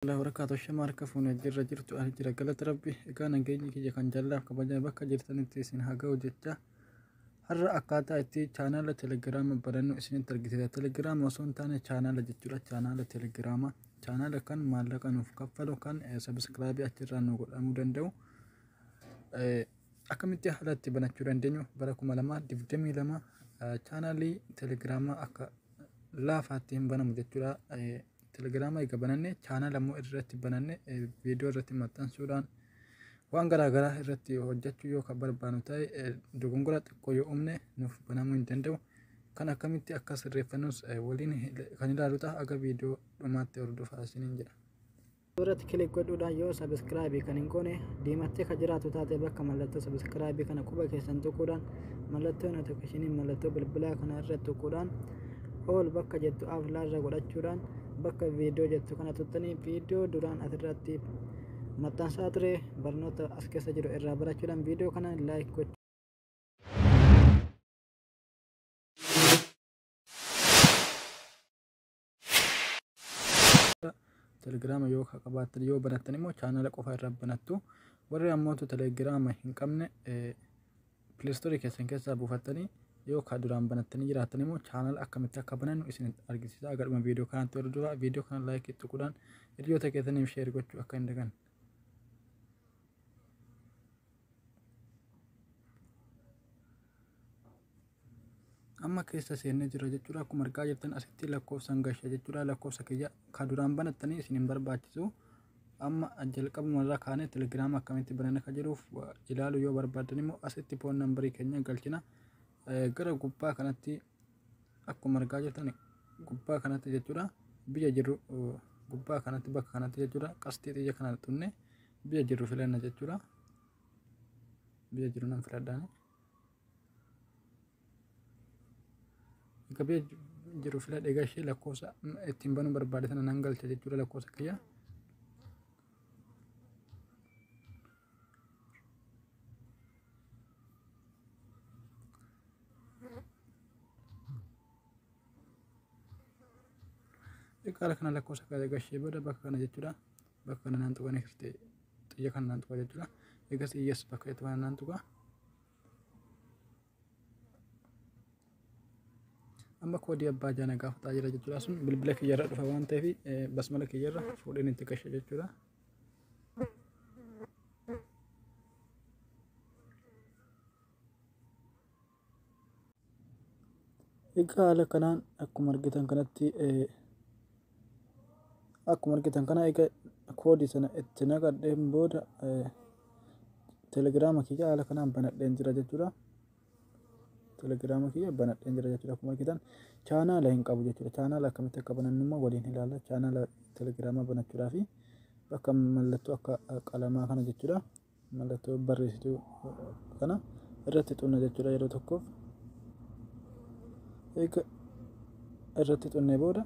الله وبركاته الشمار كفون الجر جرت أهجر قلت ربي كان جيني كي كان جلاف كبجا بك جرتني تيسين هاجا وجتا هر أكاتا إتي channel تليجرام برنو إسنين ترجع تليجرام وصون تاني channel جتورا channel تليجرام channel كان مالك أنو فكفلو كان سبسكرايب أتجرانو أمودندو أكملت حالات بناتشوران دينيو بركم لما دفتمي لما channel تليجرام أكا لا فاتين بنا مجتورا تليجرام ايغا بناني channel امو irratti bananne video irratti maxxansuudhaan waan garaa garaa irratti hojjechuu yoo barbaannu ta'e dogongora xiqqoo yoo uumne nuuf banamuu hin danda'u. Kan akkamitti akka sirreeffannus waliin kan ilaallu ta'a. Aga video dhumaatti hordofaa isiniin jedha. Irratti kilik godhuudhaan yoo subscribe kan hin goone diimattee kan jiraatu taate bakka mallattoo subscribe kana quba keessan tuquudhaan mallattoo notification mallattoo bilbilaa kana irratti tuquudhaan all bakka jettu aflaarra godhachuudhaan bakka video jettu kana tuttanii video duraan asirratti maxxansaa ture barnoota as keessa jiru irraa barachuudhaan video kana like gochuu Telegram yoo qabaatan yoo banatan immoo channel qofa irraa banattu. Warri ammoo Telegram hin qabne Play Store keessaa buufatanii yoo ka duraan banatanii jiraatan immoo channel akkamitti akka banannu isin argisiisa. Agaruma video kanatti hordofaa video kana like tuquudhaan hiriyoota keessaniif share gochuu akka hin daganne. Amma keessa seennee jira jechuudha. Akkuma argaa jirtan asitti lakkoofsaan gashaa jechuudha. Lakkoofsa kiyya ka duraan banatanii isin hin barbaachisu. Amma jalqabuma irraa kaanee Telegram akkamitti bananna ka jiruuf ilaalu yoo barbaadan immoo asitti phone number keenya galchina. Gara gubbaa kanatti akkuma argaa jirtan gubbaa kanatti jechuudha. Biyya jirru gubbaa kanatti bakka kanatti jechuudha. Qastii xiyya kana tunne biyya jirru filanna jechuudha. Biyya jirru nan filadhaani. Biyya jirru filadhe gashee lakkoofsa ittiin banuu barbaade sana nan galcha jechuudha. Lakkoofsa kiyya. Egaa kana lakkoofsa kana gashee booda bakka kana jechuudha. Bakka kana naan tuqanii xiyya kana naan tuqa jechuudha. Egaa yes bakka itti waan naan tuqa. Amma koodii abbaa jaana gaafataa jira jechuudha. Sun bilbila kiyyarra dhufa waan ta'eef basmala kiyyarra fuudheen itti gashe jechuudha. Egaa haala kanaan akkuma argitan kana egaa koodii sana itti naqadheen booda Telegram kiyya haala kanaan banadheen jira jechuudha. Telegram kiyya banadheen jira jechuudha. Akkuma argitan channel hin qabu jechuudha. Channel akkamitti akka banannu immoo waliin ilaalla. Channel Telegram banachuudhaaf bakka mallattoo akka qalamaa kana jechuudha. Mallattoo barreessituu kana irratti xunna jechuudha yeroo tokkoof. Egaa irratti xunnee booda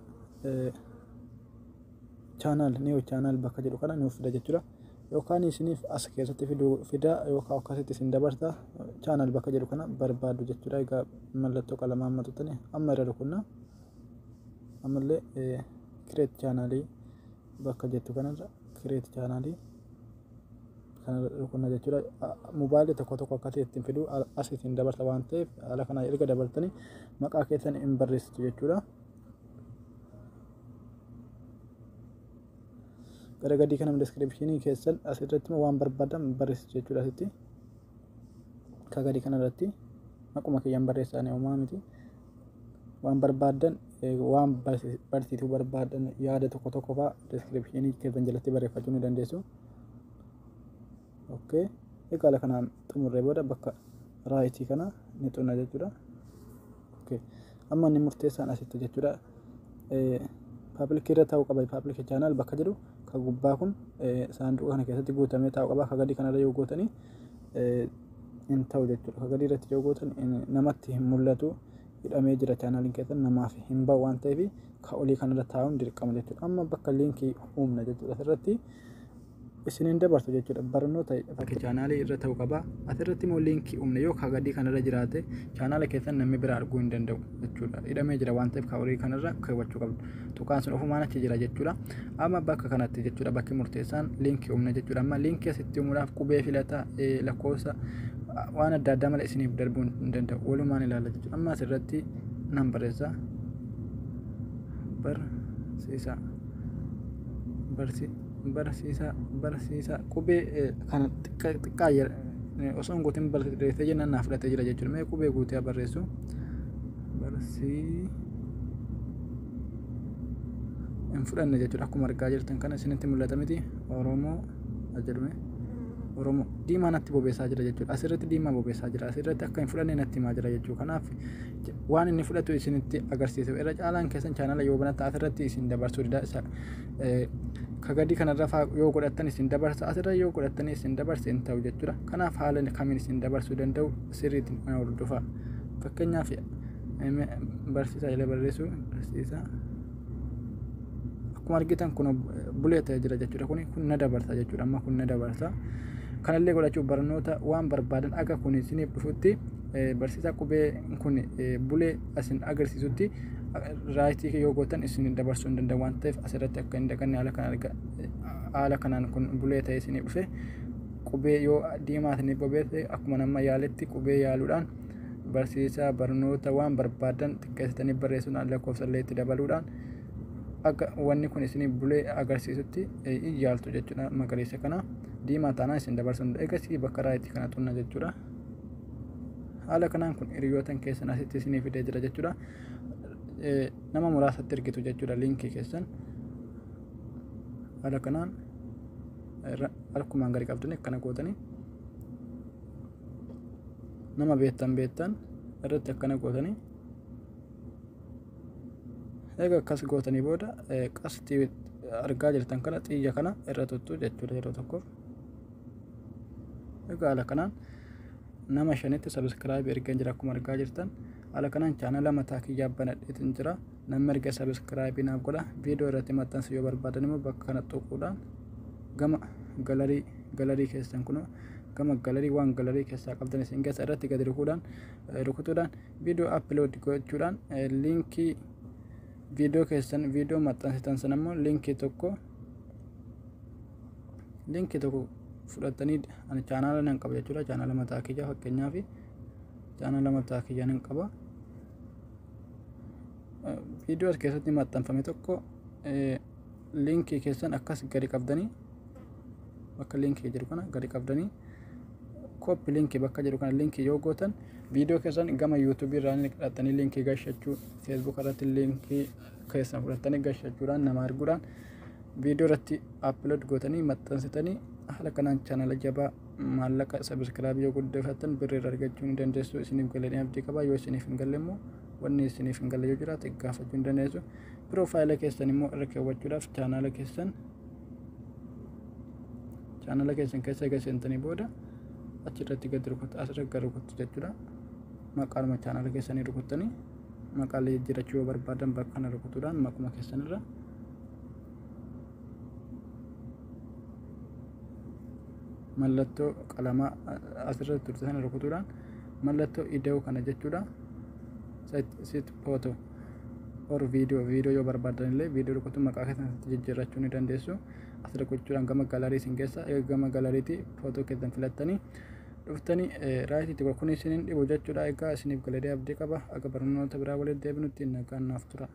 new channel bakka jedhu kana nuuf fida jechuudha. Yookaan isiniif as keessatti fida yookaan akkasitti isin dabarsa channel bakka jedhu kana barbaadu jechuudha. Egaa mallattoo qalamaa amma tuttanii amma irra rukunna. Ammallee create channel bakka jettu kanarra create channel kana rukunna jechuudha. Mobaayilii tokko akkasii ittiin fidu as isin dabarsa waan ta'eef haala kana erga dabartanii maqaa keessan hin barreessitu jechuudha. Gara gadii kana description keessan asirratti waan barbaadan barreessitu jechuudha. Asitti ka gadii kana irratti maquma kiyyaan barreessanii uumaa miti. Waan barbaadan waan barsiisuu barbaadan yaada tokko fa'aa description keessan jalatti barreeffachuu ni dandeessu. Okay. Egaa haala kanaan xumurree booda bakka right kana ni xunna jechuudha. Okay. Amma inni murteessaan asitti jechuudha. Public irra ta'uu qaba. Public channel bakka jedhu ka gubbaa kun saanduqa kana keessatti guutamee ta'uu qaba. Ka gadii kanarra yoo gootanii hin ta'u jechuudha. Ka gadii irratti yoo gootan namatti hin mul'atu hidhamee jira channelin keessan namaaf hin ba'u waan ta'eef ka olii kanarra taa'uun dirqama jechuudha. Amma bakka linkii uumna jechuudha. Asirratti isiniin dabarsu jechuudha. Barnoota fakki chaanaalii irra ta'uu qaba. Asirratti immoo liinkii uumne yoo kagadii kanarra jiraate chaanaala keessan namni bira arguu hin danda'u jechuudha. Hidhamee jira waan ta'eef kaawwarii kanarra kaawwachuu qabdu. Tuqaan sun ofumaan achi jira jechuudha. Amma bakka kanatti jechuudha bakki murteessaan liinkii uumne jechuudha. Amma liinkii asitti uumuudhaaf qubee filata lakkoofsa waan adda addaa malee isiniif darbuu hin danda'u. Walumaan ilaalla jechuudha. Amma asirratti nan barreessa. Barsiisaa qubee kana xiqqaa osoo hin guutin barreessee jennaan naaf fudhatee jira jechuudha. Mee qubee guutee barreessu hin fudhanne jechuudha. Akkuma argaa jirtan kana isinitti mul'ata miti. Oromoo diimaa natti bobeessaa jira jechuudha. Asirratti diimaa bobeessaa jira. Asirratti akka hin fudhanne natti himaa jira jechuudha. Kanaaf waan inni fudhatu isinitti agarsiisa. Irra caalaan keessan chaanaala yoo banatan asirratti isin dabarsuu dida kagadii kanarra yoo godhattan isin dabarsa. Asirra yoo godhattan isin dabarsa hin ta'u jechuudha. Kanaaf haala kamiin isin dabarsuu danda'u sirriitti hordofa. Fakkeenyaaf barsiisaa jala barreessu barsiisaa akkuma argitan kun bulee ta'ee jira jechuudha. Kun na dabarsa jechuudha. Amma kun na dabarsa. Kanallee godhachuuf barnoota waan barbaadan akka kun isiniif dhufutti barsiisaa qubee kun bulee asin agarsiisutti raayitii yoo gootan isin dabarsuu hin danda'u waan ta'eef asirratti akka hin dhaqanne haala kanaan kun bulee ta'ee isiniif dhufe qubee yoo diimaa isiniif bobeesse akkuma nama yaaletti qubee yaaluudhaan barsiisaa barnoota waan barbaadan xiqqeessitanii barreessuudhaan lakkoofsallee itti dabaluudhaan akka wanni kun isiniif bulee agarsiisutti yaaltu jechuudha. Magariisa kana diimaa taanaan isin dabarsuu hin danda'u. Eegasii bakka raayitii kana xunna jechuudha. Haala kanaan kun hiriyootan keessan asitti isinii fidee jira jechuudha. Nama muraasatti ergitu jechuudha liinkii keessan. Haala kanaan harkumaan gadi qabdanii akkana gootanii nama beektan irratti akkana gootanii egaa akkas gootanii booda qastii argaa jirtan kana xiyya kana irra tuttu jechuudha yeroo tokkoof. Egaa haala kanaan nama 5tti subscribe ergan jira akkuma argaa jirtan. Haala kanaan chaanala mataa kiyyaa banadheetin jira. Namni erga subscribe naaf godha. Viidiyoo irratti maxxansu yoo barbaadan immoo bakka kana tuquudhaan gama galarii keessan kun gama galarii waan galarii keessaa qabdan isin keessa irratti gadi rukutuudhaan viidiyoo upload gochuudhaan liinkii viidiyoo keessan viidiyoo maxxansitan sana immoo liinkii tokko fudhatanii ani chaanaala nan qaba jechuudha. Chaanaala mataa kiyyaa fakkeenyaaf chaanaala mataa kiyyaa nan qaba. Viidiyoo as keessatti maxxanfame tokko liinkii keessan akkas gadi qabdanii bakka liinkii jiru kana gadi qabdanii copy liinkii bakka jiru kana liinkii yoo gootan viidiyoo keessan gama YouTube irraa fudhatanii liinkii gashachuu Facebook irratti liinkii keessan fudhatanii gashachuudhaan nama arguudhaan viidiyoo irratti upload gootanii maxxansitanii haala kanaan chaanaala jabaa maallaqa subscribe yoo guddifattan birrii argachuu ni dandeessu. Isiniif galee abdii qaba. Yoo isiniif hin galle immoo wanni isiniif hin galle yoo jiraate gaafachuu ni dandeessu. Piroofaayila keessan immoo irra keewwachuudhaaf chaanaala keessan keessa galchitanii booda achirratti gadi rukuttu asirra gadi rukuttu jechuudha. Maqaadhuma chaanaala keessanii rukuttanii maqaalee jiraachuu yoo barbaadan bakka kana rukutuudhaan maquma keessanirra mallattoo qalamaa asirratti turte sana rukutuudhaan mallattoo ida'uu kana jechuudha. Sit photo or viidiyoo yoo barbaadan illee viidiyoo rukutu maqaa keessatti jijjiirrachuu ni dandeessu. Asirra gochuudhaan gama galarii isin keessa gama galariitti footoo keessan filattanii dhuftanii raayitiitti kun isiniin dhibu jechuudha. Egaa isiniif galee abdii qaba. Akka barnoota biraa waliin deebinutti nagaan naaf tura.